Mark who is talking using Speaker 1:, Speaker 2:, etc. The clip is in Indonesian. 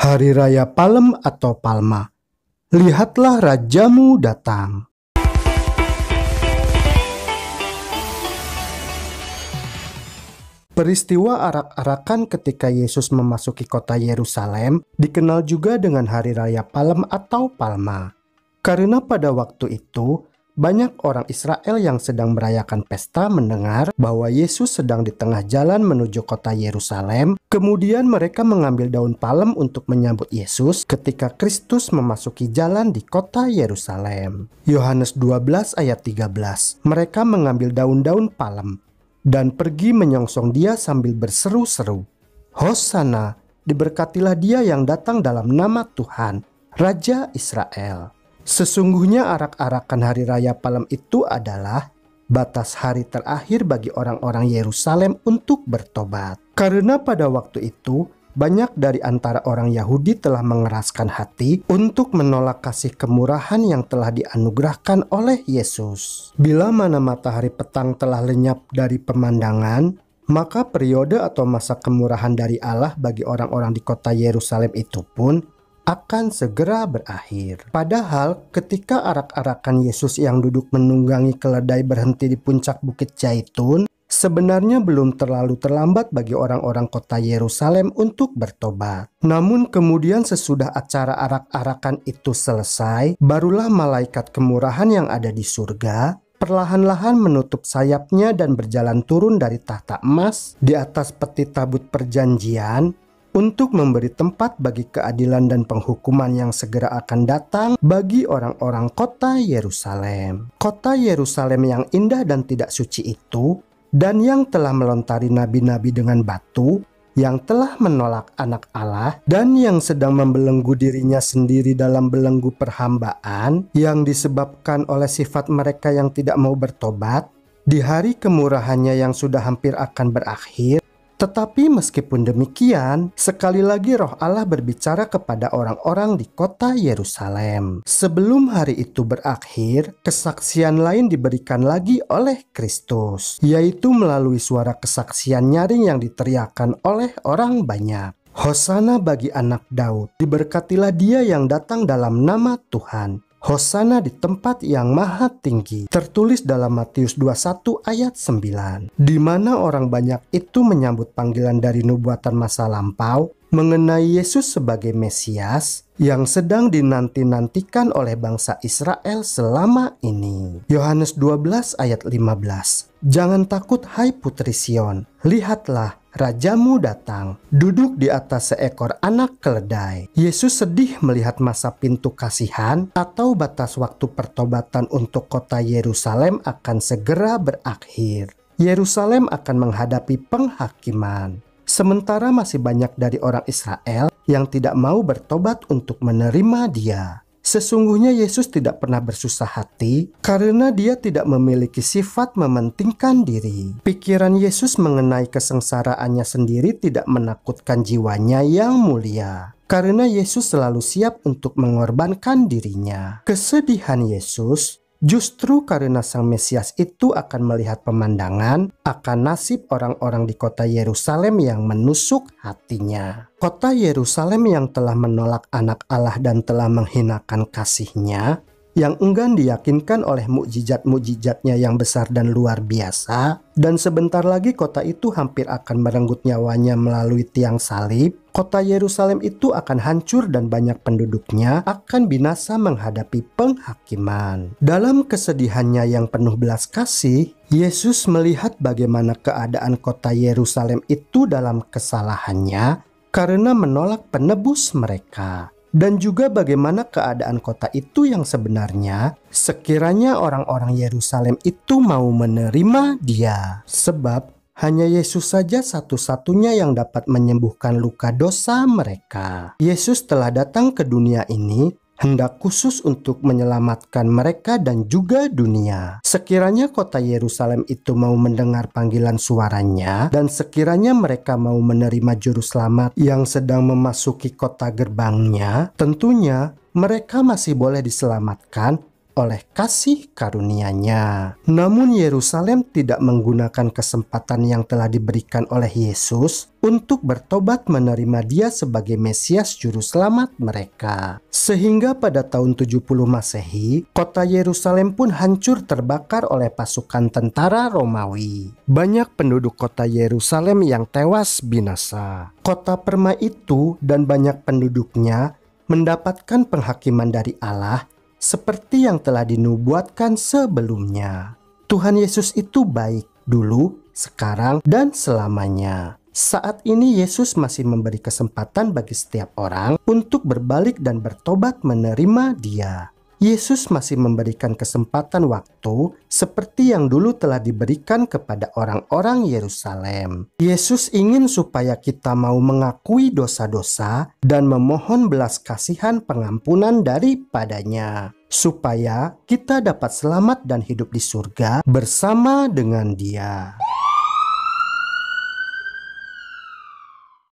Speaker 1: Hari Raya Palem atau Palma. Lihatlah Rajamu datang. Peristiwa arak-arakan ketika Yesus memasuki kota Yerusalem dikenal juga dengan Hari Raya Palem atau Palma. Karena pada waktu itu, banyak orang Israel yang sedang merayakan pesta mendengar bahwa Yesus sedang di tengah jalan menuju kota Yerusalem. Kemudian mereka mengambil daun palem untuk menyambut Yesus ketika Kristus memasuki jalan di kota Yerusalem. Yohanes 12 ayat 13. Mereka mengambil daun-daun palem dan pergi menyongsong dia sambil berseru-seru, "Hosana, diberkatilah dia yang datang dalam nama Tuhan, Raja Israel." Sesungguhnya arak-arakan Hari Raya Palem itu adalah batas hari terakhir bagi orang-orang Yerusalem untuk bertobat. Karena pada waktu itu, banyak dari antara orang Yahudi telah mengeraskan hati untuk menolak kasih kemurahan yang telah dianugerahkan oleh Yesus. Bila mana matahari petang telah lenyap dari pemandangan, maka periode atau masa kemurahan dari Allah bagi orang-orang di kota Yerusalem itu pun akan segera berakhir. Padahal ketika arak-arakan Yesus yang duduk menunggangi keledai berhenti di puncak Bukit Zaitun, sebenarnya belum terlalu terlambat bagi orang-orang kota Yerusalem untuk bertobat. Namun kemudian sesudah acara arak-arakan itu selesai, barulah malaikat kemurahan yang ada di surga perlahan-lahan menutup sayapnya dan berjalan turun dari tahta emas di atas peti tabut perjanjian untuk memberi tempat bagi keadilan dan penghukuman yang segera akan datang bagi orang-orang kota Yerusalem. Kota Yerusalem yang indah dan tidak suci itu, dan yang telah melontari nabi-nabi dengan batu, yang telah menolak anak Allah, dan yang sedang membelenggu dirinya sendiri dalam belenggu perhambaan, yang disebabkan oleh sifat mereka yang tidak mau bertobat, di hari kemurahannya yang sudah hampir akan berakhir. Tetapi meskipun demikian, sekali lagi Roh Allah berbicara kepada orang-orang di kota Yerusalem. Sebelum hari itu berakhir, kesaksian lain diberikan lagi oleh Kristus, yaitu melalui suara kesaksian nyaring yang diteriakkan oleh orang banyak. Hosana bagi anak Daud, diberkatilah dia yang datang dalam nama Tuhan. Hosana di tempat yang maha tinggi. Tertulis dalam Matius 21 ayat 9. Di mana orang banyak itu menyambut panggilan dari nubuatan masa lampau mengenai Yesus sebagai Mesias yang sedang dinanti-nantikan oleh bangsa Israel selama ini. Yohanes 12 ayat 15. Jangan takut hai putri Sion, lihatlah Rajamu datang, duduk di atas seekor anak keledai. Yesus sedih melihat masa pintu kasihan atau batas waktu pertobatan untuk kota Yerusalem akan segera berakhir. Yerusalem akan menghadapi penghakiman. Sementara masih banyak dari orang Israel yang tidak mau bertobat untuk menerima dia. Sesungguhnya Yesus tidak pernah bersusah hati karena dia tidak memiliki sifat mementingkan diri. Pikiran Yesus mengenai kesengsaraannya sendiri tidak menakutkan jiwanya yang mulia. Karena Yesus selalu siap untuk mengorbankan dirinya. Kesedihan Yesus justru karena Sang Mesias itu akan melihat pemandangan akan nasib orang-orang di kota Yerusalem yang menusuk hatinya. Kota Yerusalem yang telah menolak anak Allah dan telah menghinakan kasih-Nya, yang enggan diyakinkan oleh mukjizat-mukjizatnya yang besar dan luar biasa, dan sebentar lagi kota itu hampir akan merenggut nyawanya melalui tiang salib. Kota Yerusalem itu akan hancur dan banyak penduduknya akan binasa menghadapi penghakiman. Dalam kesedihannya yang penuh belas kasih, Yesus melihat bagaimana keadaan kota Yerusalem itu dalam kesalahannya karena menolak penebus mereka. Dan juga bagaimana keadaan kota itu yang sebenarnya sekiranya orang-orang Yerusalem itu mau menerima dia. Sebab hanya Yesus saja satu-satunya yang dapat menyembuhkan luka dosa mereka. Yesus telah datang ke dunia ini hendak khusus untuk menyelamatkan mereka dan juga dunia. Sekiranya kota Yerusalem itu mau mendengar panggilan suaranya, dan sekiranya mereka mau menerima juru selamat yang sedang memasuki kota gerbangnya, tentunya mereka masih boleh diselamatkan oleh kasih karunia-Nya. Namun Yerusalem tidak menggunakan kesempatan yang telah diberikan oleh Yesus untuk bertobat menerima Dia sebagai Mesias Juru Selamat mereka. Sehingga pada tahun 70 Masehi, kota Yerusalem pun hancur terbakar oleh pasukan tentara Romawi. Banyak penduduk kota Yerusalem yang tewas binasa. Kota permai itu dan banyak penduduknya mendapatkan penghakiman dari Allah seperti yang telah dinubuatkan sebelumnya. Tuhan Yesus itu baik dulu, sekarang, dan selamanya. Saat ini Yesus masih memberi kesempatan bagi setiap orang untuk berbalik dan bertobat menerima Dia. Yesus masih memberikan kesempatan waktu seperti yang dulu telah diberikan kepada orang-orang Yerusalem. Yesus ingin supaya kita mau mengakui dosa-dosa dan memohon belas kasihan pengampunan daripadanya, supaya kita dapat selamat dan hidup di surga bersama dengan Dia.